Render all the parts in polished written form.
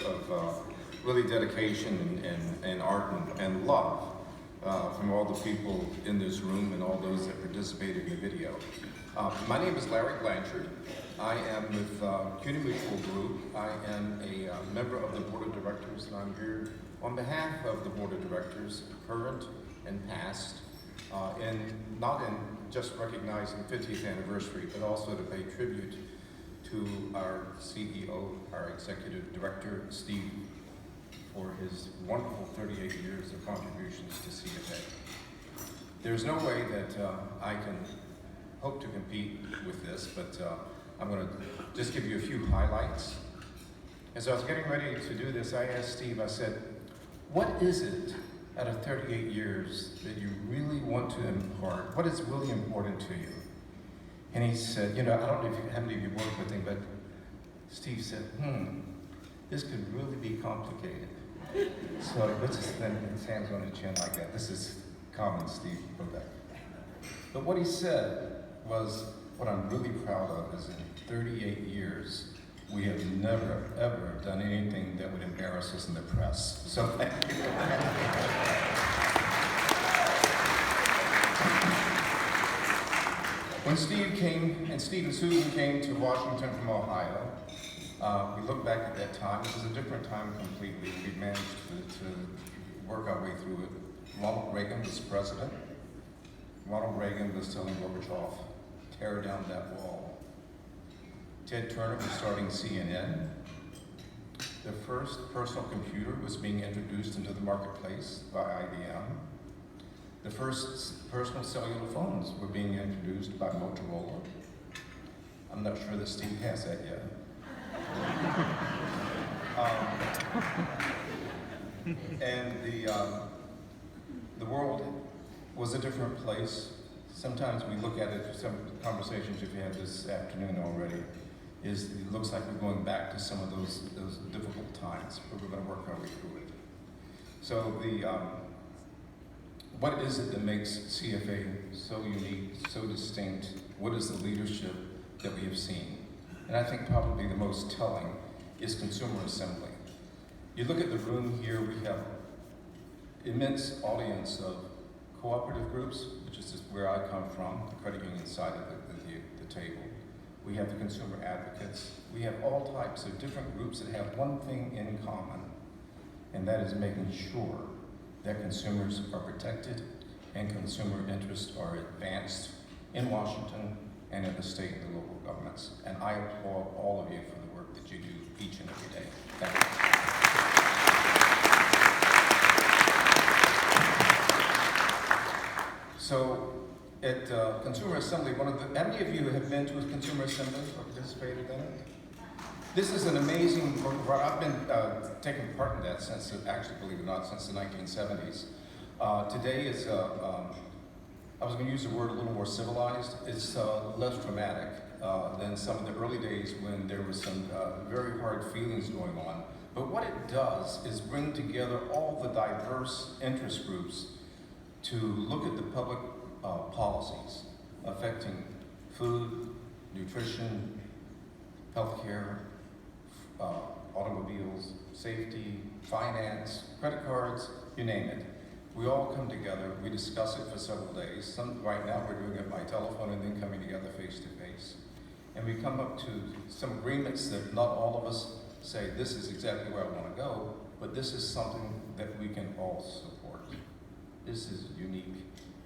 of really dedication and art and love from all the people in this room and all those that participated in the video. My name is Larry Blanchard. I am with CUNY Mutual Group. I am a member of the Board of Directors, and I'm here on behalf of the Board of Directors, current and past, and not in just recognizing the 50th anniversary, but also to pay tribute to our CEO, our Executive Director, Steve, for his wonderful 38 years of contributions to CFA. There's no way that I can hope to compete with this, but I'm going to just give you a few highlights. As I was getting ready to do this, I asked Steve, I said, what is it out of 38 years that you really want to impart? What is really important to you? And he said, I don't know how many of you worked with him, but Steve said, this could really be complicated. So let's just then his hands on his chin like that. This is common, Steve, go back. But what he said was, what I'm really proud of is in 38 years, we have never, ever done anything that would embarrass us in the press. So thank you. When Steve and Susan came to Washington from Ohio, we look back at that time. It was a different time completely. We managed to work our way through it. Ronald Reagan was president. Ronald Reagan was telling Gorbachev, tear down that wall. Ted Turner was starting CNN. The first personal computer was being introduced into the marketplace by IBM. The first personal cellular phones were being introduced by Motorola. I'm not sure that Steve has that yet. And the world was a different place. Sometimes we look at it, some conversations you've had this afternoon already, it looks like we're going back to some of those difficult times, but we're going to work our way through it. So what is it that makes CFA so unique, so distinct? What is the leadership that we have seen? And I think probably the most telling is consumer assembly. You look at the room here, we have immense audience of cooperative groups, which is where I come from, the credit union side of the table. We have the consumer advocates. We have all types of different groups that have one thing in common, and that is making sure that consumers are protected and consumer interests are advanced in Washington and in the state and the local governments. And I applaud all of you for the work that you do each and every day. Thank you. So at Consumer Assembly, how many of you have been to a Consumer Assembly or participated in it? This is an amazing work of art. I've been taking part in that since, actually, believe it or not, since the 1970s. Today is, I was going to use the word a little more civilized. It's less dramatic than some of the early days when there was some very hard feelings going on. But what it does is bring together all the diverse interest groups to look at the public policies affecting food, nutrition, healthcare, automobiles, safety, finance, credit cards, you name it. We all come together, we discuss it for several days. Right now we're doing it by telephone and then coming together face to face. And we come up to some agreements that not all of us say, this is exactly where I want to go, but this is something that we can all support. This is unique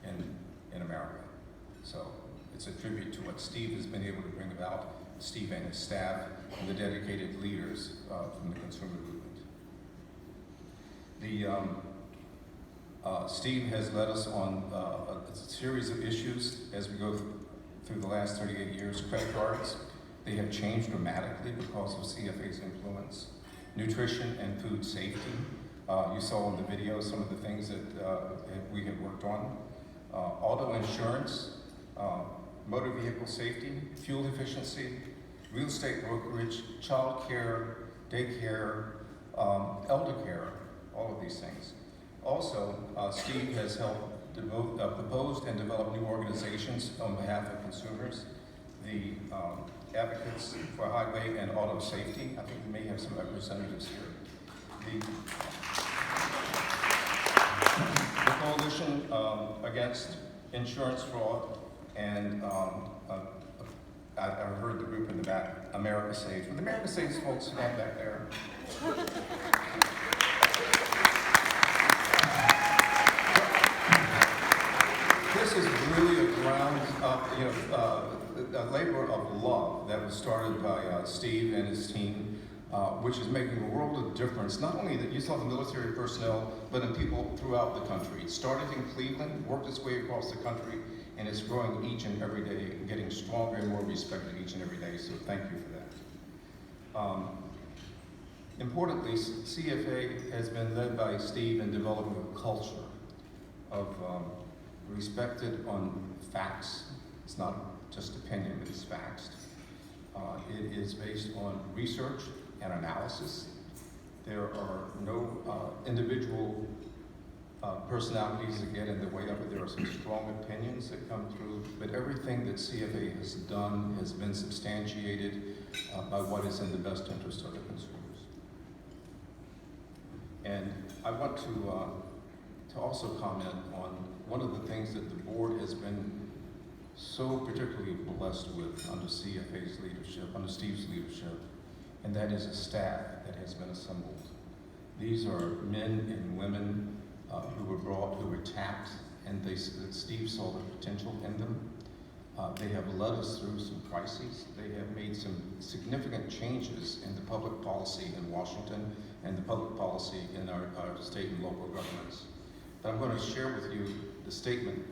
in America. So it's a tribute to what Steve has been able to bring about, Steve and his staff, and the dedicated leaders from the consumer movement. Steve has led us on a series of issues as we go through the last 38 years. Credit cards, they have changed dramatically because of CFA's influence. Nutrition and food safety. You saw in the video some of the things that we have worked on. Auto insurance, motor vehicle safety, fuel efficiency, real estate brokerage, child care, daycare, elder care, all of these things. Also, Steve has helped proposed and developed new organizations on behalf of consumers. The advocates for highway and auto safety. I think we may have some representatives here. The Coalition Against Insurance Fraud, and I heard the group in the back, America Saves. Would the America Saves folks stand back there? This is really a ground up, a labor of love that was started by Steve and his team, which is making a world of difference. Not only that you saw the military personnel, but in people throughout the country. It started in Cleveland, worked its way across the country, and it's growing each and every day, and getting stronger and more respected each and every day. So thank you for that. Importantly, CFA has been led by Steve in developing a culture of respected on facts. It's not just opinion, it's facts. It is based on research and analysis. There are no individual personalities that get in the way of it. There are some strong opinions that come through, but everything that CFA has done has been substantiated by what is in the best interest of the consumers. And I want to also comment on one of the things that the board has been so particularly blessed with under CFA's leadership, under Steve's leadership, and that is a staff that has been assembled. These are men and women who were brought, who were tapped, and Steve saw the potential in them. They have led us through some crises. They have made some significant changes in the public policy in Washington and the public policy in our state and local governments. But I'm going to share with you the statement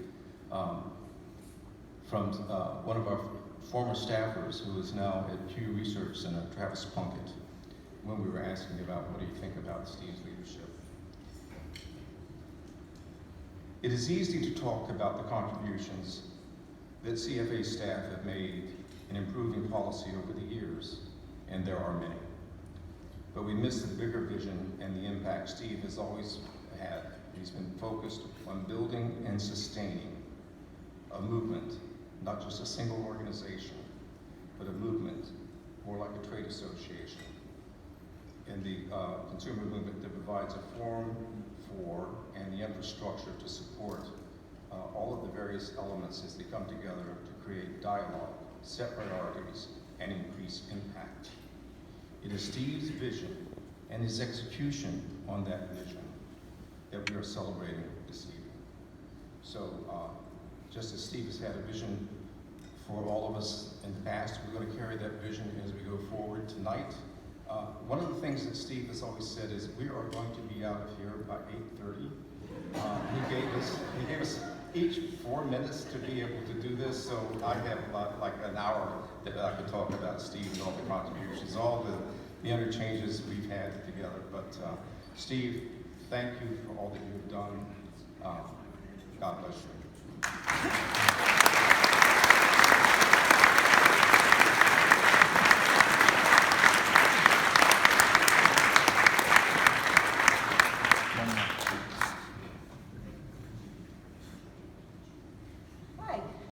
from one of our former staffers who is now at Pew Research Center, Travis Plunkett, when we were asking about what do you think about Steve's leadership. It is easy to talk about the contributions that CFA staff have made in improving policy over the years, and there are many. But we miss the bigger vision and the impact Steve has always had. He's been focused on building and sustaining a movement, not just a single organization, but a movement, more like a trade association, in the consumer movement that provides a forum for and the infrastructure to support all of the various elements as they come together to create dialogue, set priorities, and increase impact. It is Steve's vision and his execution on that vision that we are celebrating this evening. So just as Steve has had a vision for all of us in the past, we're going to carry that vision as we go forward tonight. One of the things that Steve has always said is we are going to be out of here by 8:30. He gave us each 4 minutes to be able to do this, so I have like an hour that I could talk about Steve and all the contributions, all the interchanges we've had together. But Steve, thank you for all that you've done. God bless you.